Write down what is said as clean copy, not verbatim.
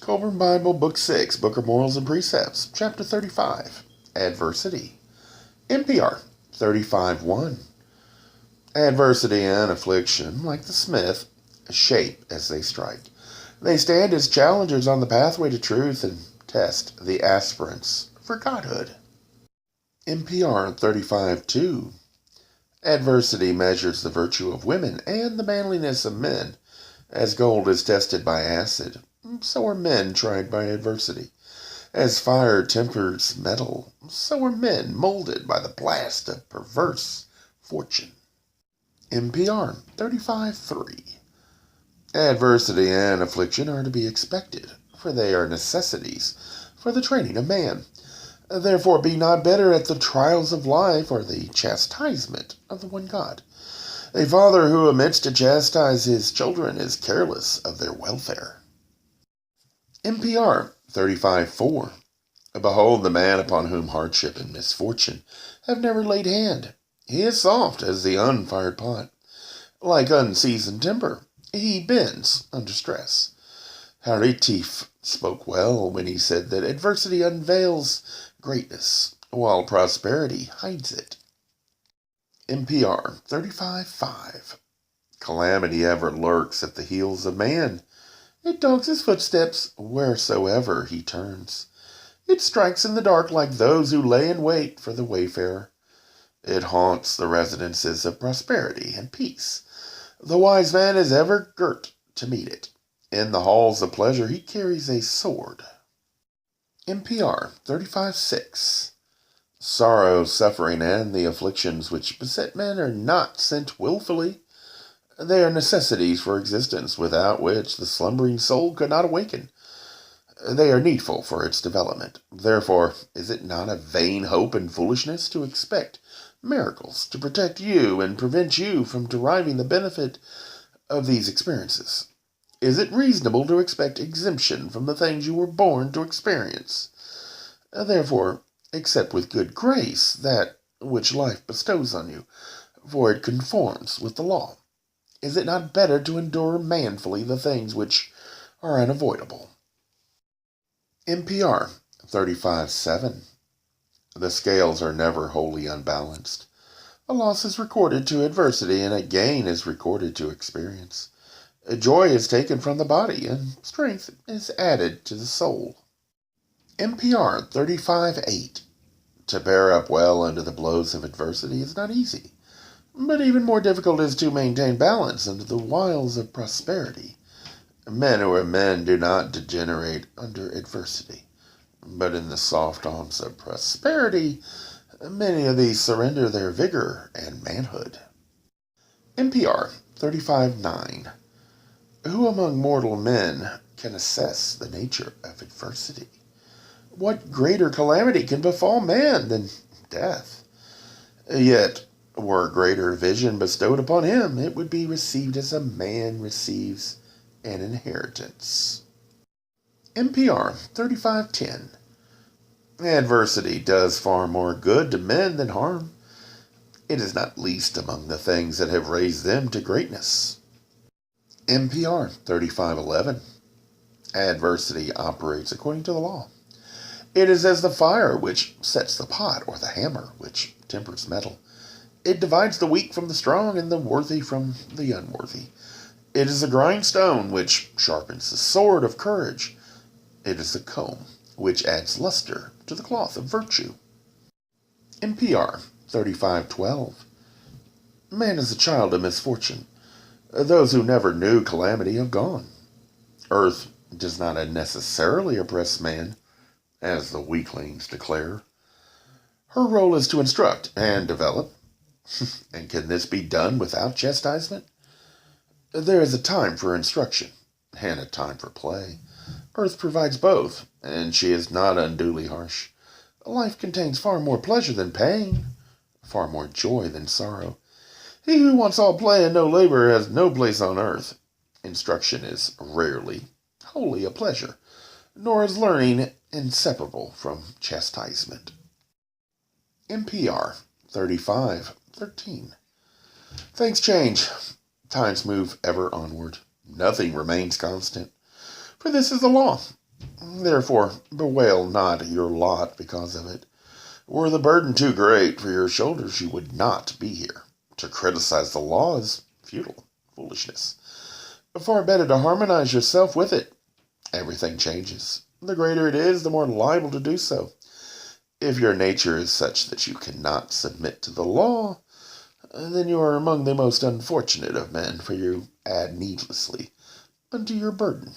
Kolbrin Bible, Book 6, Book of Morals and Precepts, Chapter 35, Adversity. NPR 35:1. Adversity and affliction, like the smith, shape as they strike. They stand as challengers on the pathway to truth and test the aspirants for godhood. NPR 35:2. Adversity measures the virtue of women and the manliness of men. As gold is tested by acid, so are men tried by adversity. As fire tempers metal, so are men molded by the blast of perverse fortune. NPR 35:3. Adversity and affliction are to be expected, for they are necessities for the training of man. Therefore be not better at the trials of life or the chastisement of the one God. A father who omits to chastise his children is careless of their welfare. NPR 35:4. Behold the man upon whom hardship and misfortune have never laid hand. He is soft as the unfired pot. Like unseasoned timber, he bends under stress. Haritif spoke well when he said that adversity unveils greatness, while prosperity hides it. NPR 35:5. Calamity ever lurks at the heels of man. It dogs his footsteps wheresoever he turns. It strikes in the dark like those who lay in wait for the wayfarer. It haunts the residences of prosperity and peace. The wise man is ever girt to meet it. In the halls of pleasure he carries a sword. NPR 35:6. Sorrow, suffering, and the afflictions which beset men are not sent willfully. They are necessities for existence, without which the slumbering soul could not awaken. They are needful for its development. Therefore, is it not a vain hope and foolishness to expect miracles to protect you and prevent you from deriving the benefit of these experiences? Is it reasonable to expect exemption from the things you were born to experience? Therefore, accept with good grace that which life bestows on you, for it conforms with the law. Is it not better to endure manfully the things which are unavoidable? NPR 35:7. The scales are never wholly unbalanced. A loss is recorded to adversity, and a gain is recorded to experience. Joy is taken from the body, and strength is added to the soul. NPR 35:8. To bear up well under the blows of adversity is not easy, but even more difficult is to maintain balance under the wiles of prosperity. Men who are men do not degenerate under adversity, but in the soft arms of prosperity, many of these surrender their vigor and manhood. NPR 35:9. Who among mortal men can assess the nature of adversity? What greater calamity can befall man than death? Yet, were greater vision bestowed upon him, it would be received as a man receives an inheritance. NPR 35:10. Adversity does far more good to men than harm. It is not least among the things that have raised them to greatness. NPR 35:11. Adversity operates according to the law. It is as the fire which sets the pot, or the hammer which tempers metal. It divides the weak from the strong, and the worthy from the unworthy. It is a grindstone which sharpens the sword of courage. It is a comb which adds luster to the cloth of virtue. NPR 35:12. Man is a child of misfortune. Those who never knew calamity have gone. Earth does not unnecessarily oppress man, as the weaklings declare. Her role is to instruct and develop. And can this be done without chastisement? There is a time for instruction and a time for play. Earth provides both, and she is not unduly harsh. Life contains far more pleasure than pain, far more joy than sorrow. He who wants all play and no labor has no place on earth. Instruction is rarely wholly a pleasure, nor is learning inseparable from chastisement. NPR 35:13. Things change. Times move ever onward. Nothing remains constant. For this is the law. Therefore, bewail not your lot because of it. Were the burden too great for your shoulders, you would not be here. To criticize the law is futile foolishness. Far better to harmonize yourself with it. Everything changes. The greater it is, the more liable to do so. If your nature is such that you cannot submit to the law, then you are among the most unfortunate of men, for you add needlessly unto your burden.